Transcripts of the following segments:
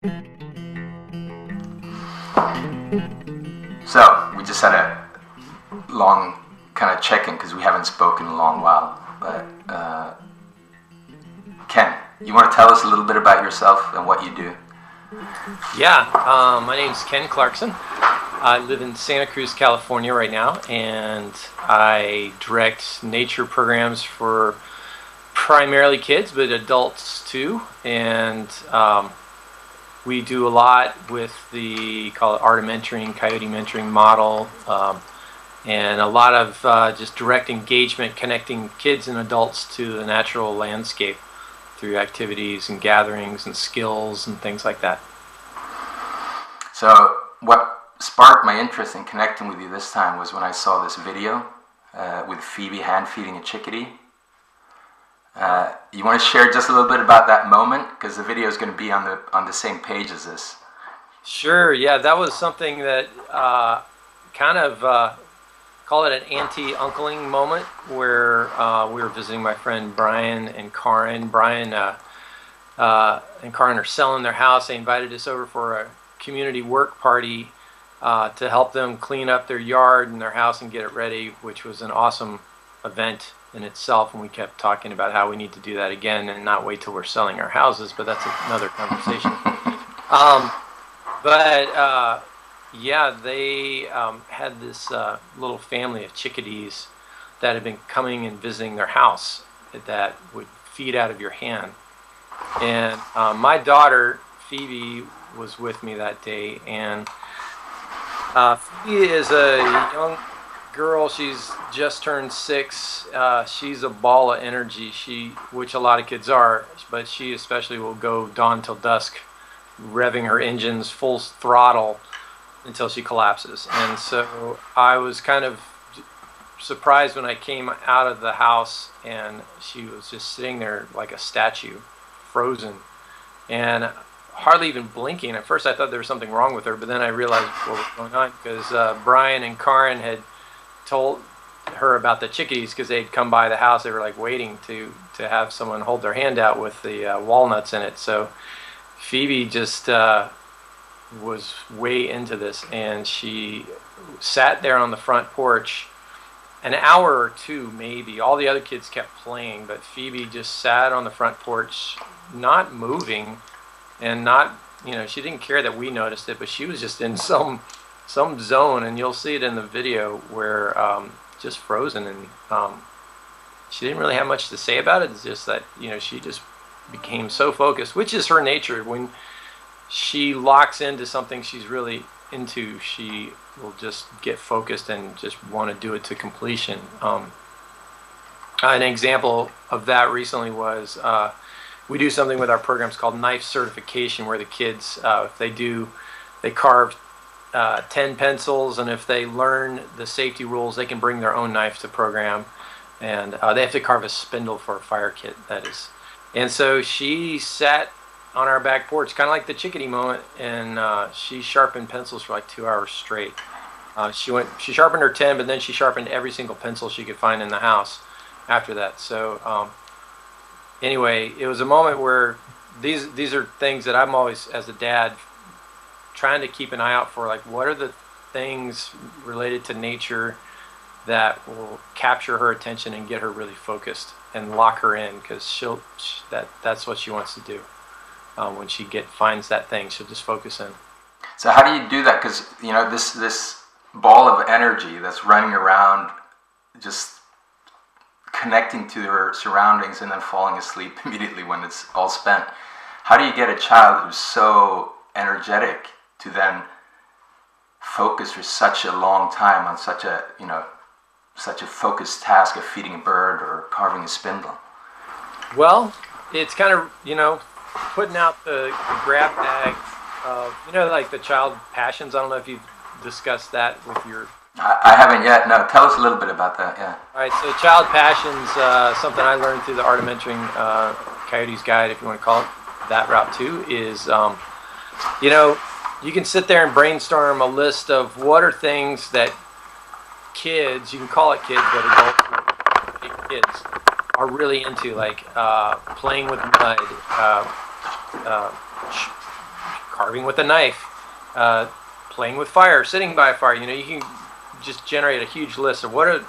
So, we just had a long kind of check-in because we haven't spoken in a long while. But, Ken, you want to tell us a little bit about yourself and what you do? Yeah, my name's Ken Clarkson. I live in Santa Cruz, California right now, and I direct nature programs for primarily kids, but adults too. And we do a lot with the, call it art of mentoring, coyote mentoring model, and a lot of just direct engagement, connecting kids and adults to the natural landscape through activities and gatherings and skills and things like that. So what sparked my interest in connecting with you this time was when I saw this video with Phoebe hand feeding a chickadee. You want to share just a little bit about that moment, because the video is going to be on the same page as this. Sure. Yeah, that was something that kind of call it an anti-uncling moment, where we were visiting my friend Brian and Karin. Brian and Karin are selling their house. They invited us over for a community work party to help them clean up their yard and their house and get it ready, which was an awesome event in itself. And we kept talking about how we need to do that again and not wait till we're selling our houses, but that's another conversation. Yeah, they had this little family of chickadees that had been coming and visiting their house that would feed out of your hand. And my daughter, Phoebe, was with me that day, and Phoebe is a young girl. She's just turned 6. She's a ball of energy, which a lot of kids are, but she especially will go dawn till dusk, revving her engines full throttle until she collapses. And so I was kind of surprised when I came out of the house and she was just sitting there like a statue, frozen, and hardly even blinking. At first I thought there was something wrong with her, but then I realized what was going on, because Brian and Karin had told her about the chickadees, because they'd come by the house. They were like waiting to have someone hold their hand out with the walnuts in it. So Phoebe just was way into this, and she sat there on the front porch an hour or two maybe. All the other kids kept playing, but Phoebe just sat on the front porch, not moving, and not, she didn't care that we noticed it, but she was just in some zone, and you'll see it in the video, where just frozen, and she didn't really have much to say about it. It's just that she just became so focused, which is her nature. When she locks into something she's really into, she will just get focused and just want to do it to completion. An example of that recently was we do something with our programs called knife certification, where the kids, if they carve 10 pencils, and if they learn the safety rules, they can bring their own knife to program, and they have to carve a spindle for a fire kit, that is. And so she sat on our back porch, kind of like the chickadee moment, and she sharpened pencils for like 2 hours straight. She sharpened her 10, but then she sharpened every single pencil she could find in the house after that. So anyway, it was a moment where these are things that I'm always, as a dad, trying to keep an eye out for, like, what are the things related to nature that will capture her attention and get her really focused and lock her in, because that's what she wants to do. When she finds that thing, she'll just focus in. So how do you do that? Because this ball of energy that's running around, just connecting to her surroundings and then falling asleep immediately when it's all spent. How do you get a child who's so energetic to then focus for such a long time on such a focused task of feeding a bird or carving a spindle? Well, it's kind of, putting out the grab bag of, like the child passions. I don't know if you've discussed that with your... I haven't yet. No, tell us a little bit about that, yeah. All right, so child passions, something I learned through the Art of Mentoring Coyote's Guide, if you want to call it that route too, is, you can sit there and brainstorm a list of what are things that kids, you can call it kids, but adults, kids, are really into, like playing with mud, carving with a knife, playing with fire, sitting by a fire. You can just generate a huge list of what are,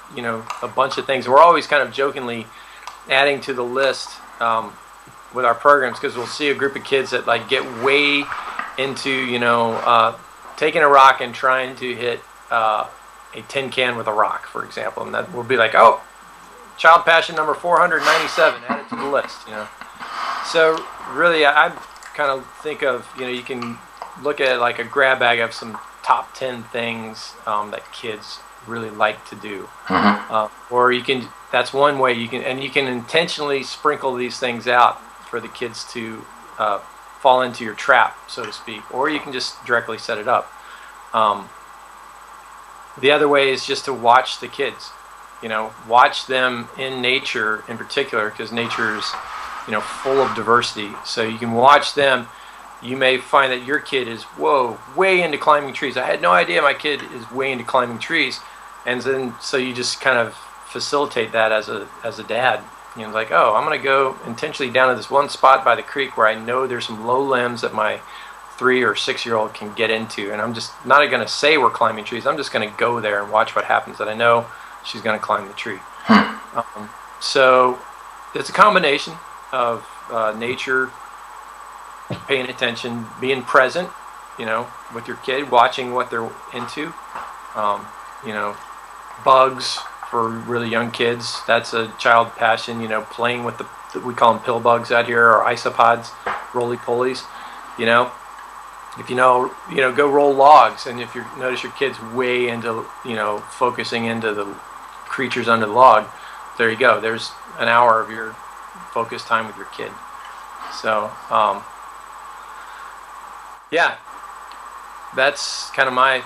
a bunch of things. We're always kind of jokingly adding to the list with our programs, because we'll see a group of kids that like get way into, taking a rock and trying to hit a tin can with a rock, for example. And that will be like, oh, child passion number 497, add it to the list, So really, I kind of think of, you can look at like a grab bag of some top 10 things that kids really like to do. Or that's one way you can intentionally sprinkle these things out for the kids to fall into your trap, so to speak, or you can just directly set it up. The other way is just to watch the kids, watch them in nature in particular, because nature is, full of diversity. So you can watch them. You may find that your kid is, way into climbing trees. I had no idea my kid is way into climbing trees. And then, so you just kind of facilitate that as a dad. Like, oh, I'm going to go intentionally down to this one spot by the creek where I know there's some low limbs that my 3 or 6 year old can get into. And I'm just not going to say we're climbing trees. I'm just going to go there and watch what happens, that I know she's going to climb the tree. So it's a combination of nature, paying attention, being present, with your kid, watching what they're into. Bugs for really young kids, that's a child passion, playing with we call them pill bugs out here, or isopods, roly-polies, If go roll logs, and if you notice your kid's way into, focusing into the creatures under the log, there you go. There's an hour of your focus time with your kid. So, yeah, that's kind of my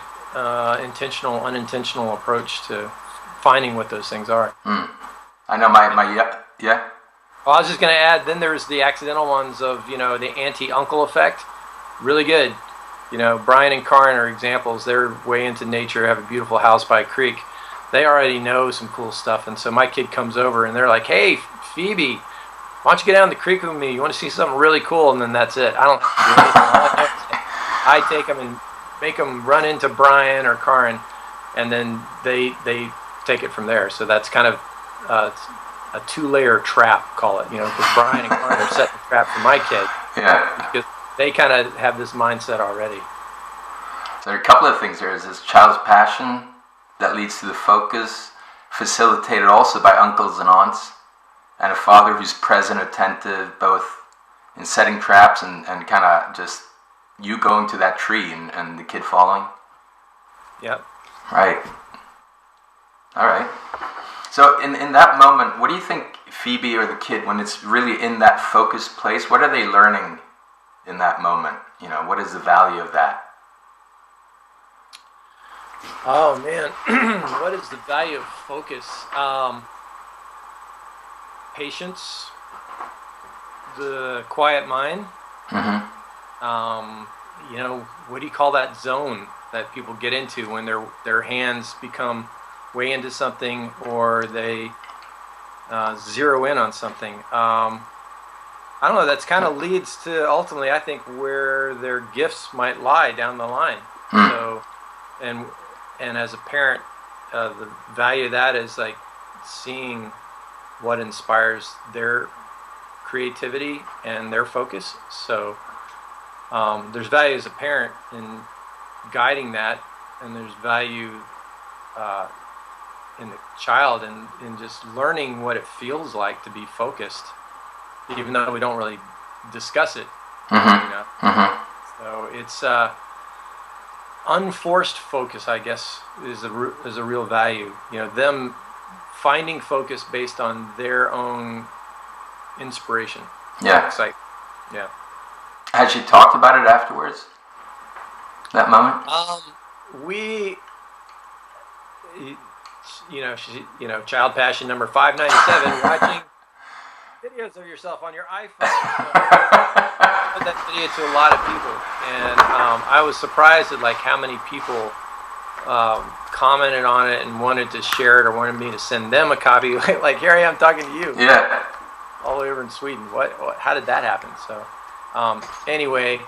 intentional, unintentional approach to finding what those things are. I know yeah. Well, I was just going to add, then there's the accidental ones of, the auntie-uncle effect. Really good. Brian and Karin are examples. They're way into nature, have a beautiful house by a creek. They already know some cool stuff. And so my kid comes over and they're like, hey, Phoebe, why don't you get down the creek with me? You want to see something really cool? And then that's it. I don't have to do anything. I take them and make them run into Brian or Karin, and then they take it from there. So that's kind of a 2-layer trap, call it, because Brian and Karin are setting the trap for my kid. Yeah. Because they kind of have this mindset already. So there are a couple of things. There is this child's passion that leads to the focus, facilitated also by uncles and aunts, and a father who's present, attentive, both in setting traps and kind of just you going to that tree and the kid following. Yep. Right. All right. So in that moment, what do you think Phoebe or the kid, when it's really in that focused place, what are they learning in that moment? What is the value of that? Oh, man. What is the value of focus? Patience, the quiet mind. What do you call that zone that people get into when their hands become way into something, or they zero in on something? I don't know. That's kind of leads to ultimately, I think, where their gifts might lie down the line. So, and as a parent, the value of that is like seeing what inspires their creativity and their focus. So there's value as a parent in guiding that, and there's value in the child and in just learning what it feels like to be focused, even though we don't really discuss it. So it's unforced focus, I guess, is a real value. Them finding focus based on their own inspiration. Yeah. Excitement. Yeah. Has she talked about it afterwards? That moment? Child passion number 597, watching videos of yourself on your iPhone. I showed that video to a lot of people, and I was surprised at how many people commented on it and wanted to share it or wanted me to send them a copy. Like, here I am talking to you. Yeah. All the way over in Sweden. What? How did that happen? So, anyway,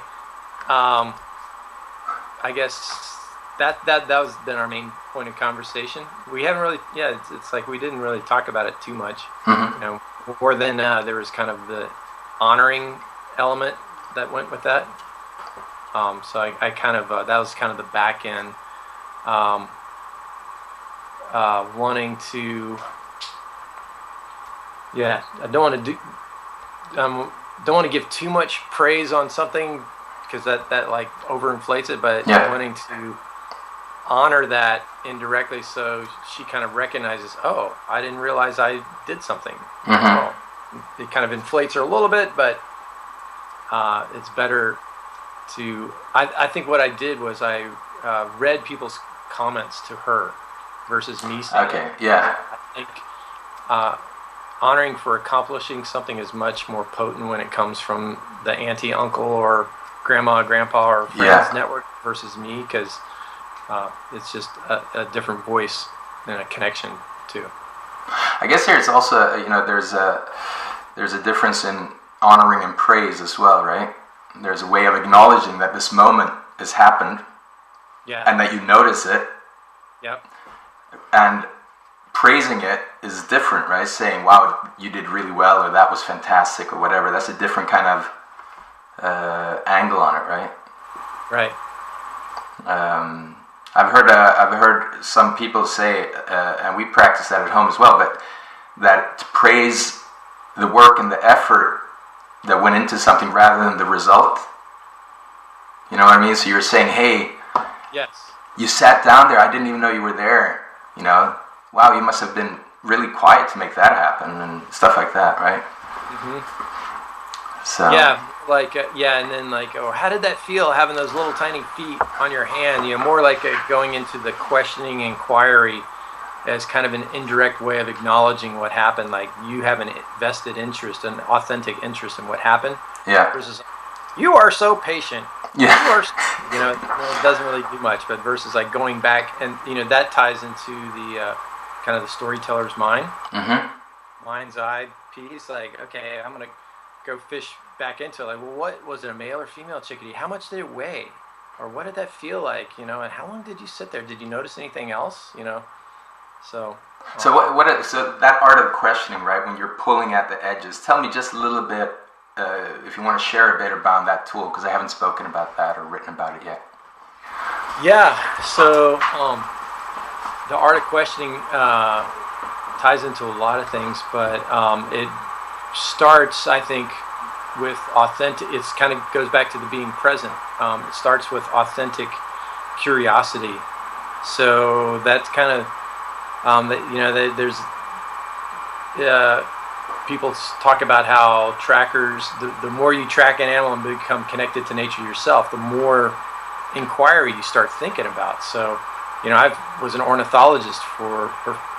I guess that was then our main point of conversation. We haven't really, yeah, it's like we didn't really talk about it too much. Mm-hmm. More than there was kind of the honoring element that went with that. So I kind of that was kind of the back end, wanting to. Yeah, I don't want to don't want to give too much praise on something because that like overinflates it, but wanting to honor that indirectly, so she kind of recognizes, oh, I didn't realize I did something. Mm-hmm. It kind of inflates her a little bit, but it's better to. I think what I did was I read people's comments to her versus me saying. Okay. Yeah. I think honoring for accomplishing something is much more potent when it comes from the auntie, uncle, or grandma, grandpa, or friends network versus me, because it's just a different voice and a connection too. I guess there's also, there's a difference in honoring and praise as well, right? There's a way of acknowledging that this moment has happened, and that you notice it. Yep. And praising it is different, right? Saying, wow, you did really well, or that was fantastic, or whatever. That's a different kind of angle on it, right? Right. I've heard some people say, and we practice that at home as well, but that to praise the work and the effort that went into something rather than the result. You know what I mean? So you're saying, hey, yes, you sat down there, I didn't even know you were there, wow, you must have been really quiet to make that happen, and stuff like that, right? Mm-hmm. So yeah, like and then like, oh, how did that feel having those little tiny feet on your hand? More like going into the questioning inquiry as kind of an indirect way of acknowledging what happened. Like you have an vested interest, an authentic interest in what happened. Yeah. Versus, you are so patient. Yeah. You are, it doesn't really do much. But versus like going back, and that ties into the kind of the storyteller's mind, mind's eye piece. Like, okay, I'm gonna go fish back into it. Like, well, what was it, a male or female chickadee? How much did it weigh, or what did that feel like? And how long did you sit there? Did you notice anything else? So. So that art of questioning, right? When you're pulling at the edges, tell me just a little bit, if you want to share a bit about that tool, because I haven't spoken about that or written about it yet. Yeah. So the art of questioning ties into a lot of things, but it starts, I think, with authentic. It kind of goes back to the being present. It starts with authentic curiosity. So that's kind of there's people talk about how trackers, the more you track an animal and become connected to nature yourself, the more inquiry you start thinking about. So, I was an ornithologist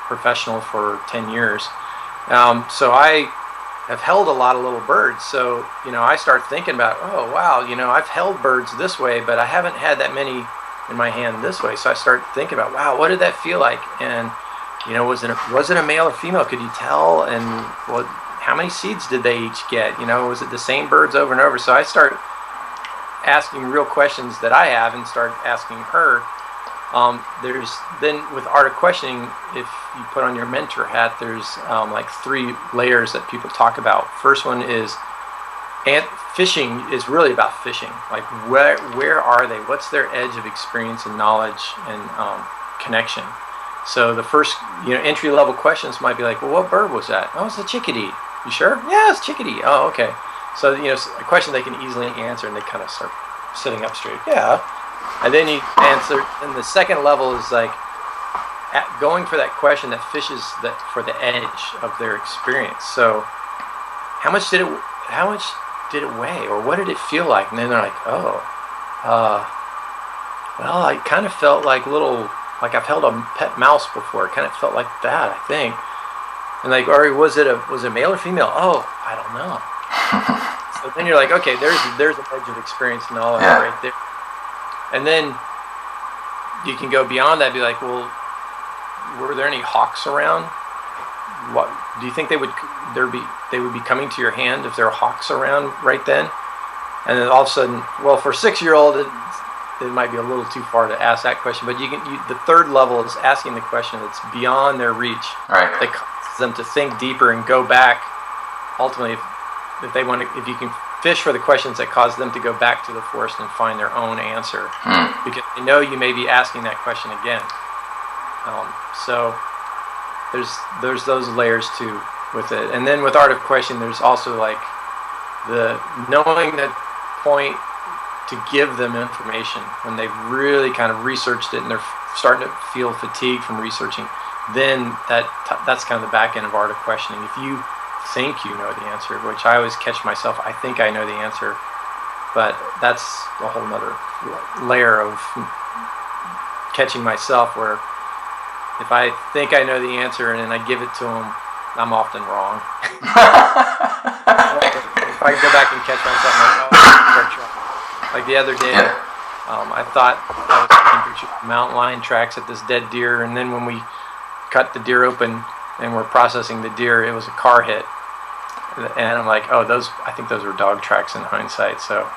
professional for 10 years. So I have held a lot of little birds. So, I start thinking about, oh, wow, I've held birds this way, but I haven't had that many in my hand this way. So I start thinking about, wow, what did that feel like? And, was it a male or female? Could you tell? And how many seeds did they each get? Was it the same birds over and over? So I start asking real questions that I have and start asking her. There's then with art of questioning, if you put on your mentor hat, there's like 3 layers that people talk about. First one is fishing is really about fishing. Like where are they? What's their edge of experience and knowledge and connection? So the first entry level questions might be like, well, what bird was that? Oh, it's a chickadee. You sure? Yeah, it's chickadee. Oh, okay. So a question they can easily answer, and they kind of start sitting up straight. Yeah. And then you answer, and the second level is like going for that question that fishes for the edge of their experience. So how much did it weigh, or what did it feel like? And then they're like, oh, well, I kind of felt like like I've held a pet mouse before. It kind of felt like that, I think. And like, or was it male or female? Oh, I don't know. So then you're like, okay, there's an edge of experience and knowledge right there. And then you can go beyond that. Be like, well, were there any hawks around? What do you think they would be coming to your hand if there were hawks around right then? And then all of a sudden, well, for a 6-year-old, it might be a little too far to ask that question. But the third level is asking the question that's beyond their reach. Right. That causes them to think deeper and go back. Ultimately, if they want to, if you can fish for the questions that cause them to go back to the forest and find their own answer, because they know you may be asking that question again. So there's those layers too with it. And then with Art of Question, there's also like the knowing that point to give them information when they've really kind of researched it and they're starting to feel fatigued from researching. Then that's kind of the back end of Art of Questioning. If you think you know the answer, which I always catch myself, I think I know the answer, but that's a whole nother layer of catching myself where if I think I know the answer and then I give it to them, I'm often wrong. If I go back and catch myself, I'm like, like the other day, I thought I was taking pictures of mountain lion tracks at this dead deer, and then when we cut the deer open and we're processing the deer, it was a car hit. And I'm like, oh, I think those were dog tracks in hindsight. So,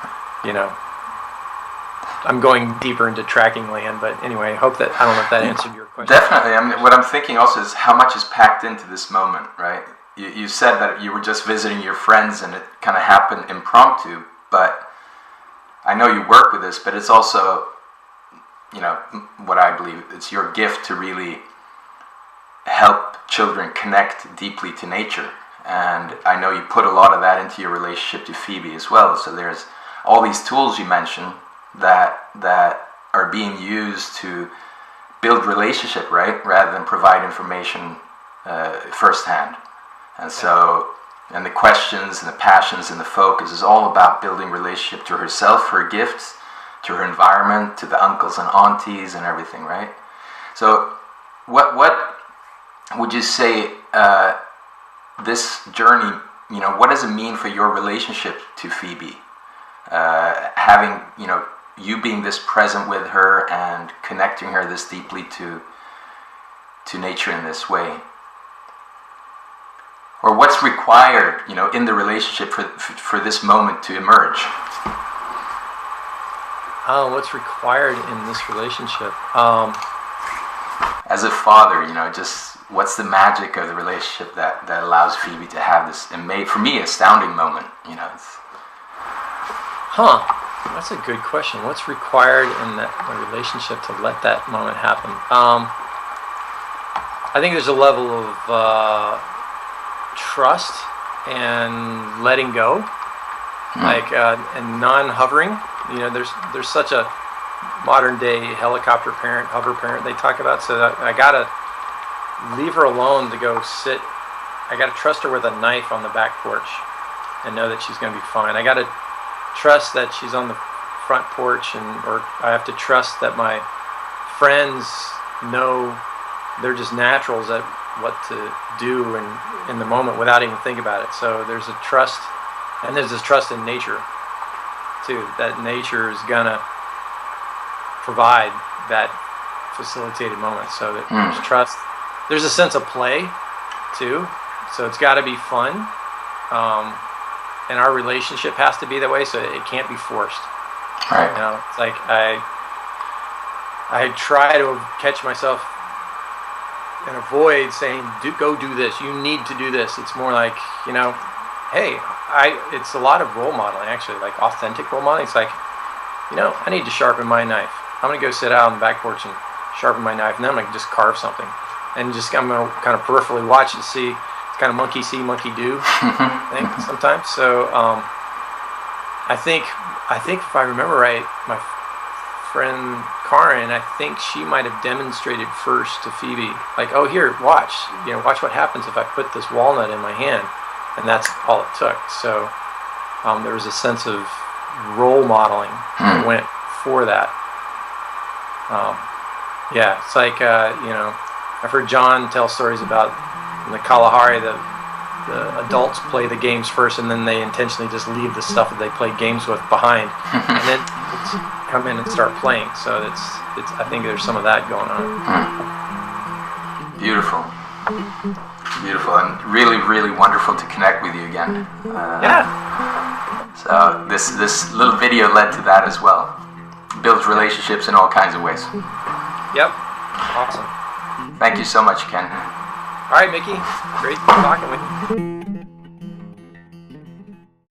I'm going deeper into tracking land. But anyway, I don't know if that answered your question. Definitely. I mean, what I'm thinking also is how much is packed into this moment, right? You said that you were just visiting your friends and it kind of happened impromptu, but I know you work with this, but it's also, what I believe, it's your gift to really help children connect deeply to nature. And I know you put a lot of that into your relationship to Phoebe as well. So there's all these tools you mentioned that are being used to build relationship, right, rather than provide information firsthand. And so, and the questions and the passions and the focus is all about building relationship to herself, her gifts, to her environment, to the uncles and aunties and everything, right? So what would you say this journey, what does it mean for your relationship to Phoebe? Having, you being this present with her and connecting her this deeply to nature in this way. Or what's required, in the relationship for this moment to emerge? What's required in this relationship? As a father, just what's the magic of the relationship that allows Phoebe to have this, for me, astounding moment? That's a good question. What's required in the relationship to let that moment happen? I think there's a level of trust and letting go, and non-hovering. There's such a modern day helicopter parent, hover parent they talk about. So I gotta leave her alone to go sit. I gotta trust her with a knife on the back porch and know that she's gonna be fine. I gotta trust that she's on the front porch, or I have to trust that my friends know they're just naturals at what to do in the moment without even thinking about it. So there's a trust, and there's this trust in nature too, that nature is gonna provide that facilitated moment. So that there's trust. There's a sense of play too, so it's got to be fun. And our relationship has to be that way, so it can't be forced. Right. It's like I try to catch myself and avoid saying, go do this. You need to do this. It's more like, hey, it's a lot of role modeling, actually, like authentic role modeling. It's like, I need to sharpen my knife. I'm going to go sit out on the back porch and sharpen my knife, and then I'm going to just carve something. And I'm going to kind of peripherally watch to see. It's kind of monkey see, monkey do thing sometimes. So I think if I remember right, my friend Karen, I think she might have demonstrated first to Phoebe, like, oh, here, watch what happens if I put this walnut in my hand. And that's all it took. So there was a sense of role modeling that went for that. It's like, I've heard John tell stories about in the Kalahari, the adults play the games first, and then they intentionally just leave the stuff that they played games with behind, and then come in and start playing. So it's I think there's some of that going on. Beautiful, and really, really wonderful to connect with you again. So this little video led to that as well. Builds relationships in all kinds of ways. Yep. Awesome. Thank you so much, Ken. All right, Mickey. Great talking with you.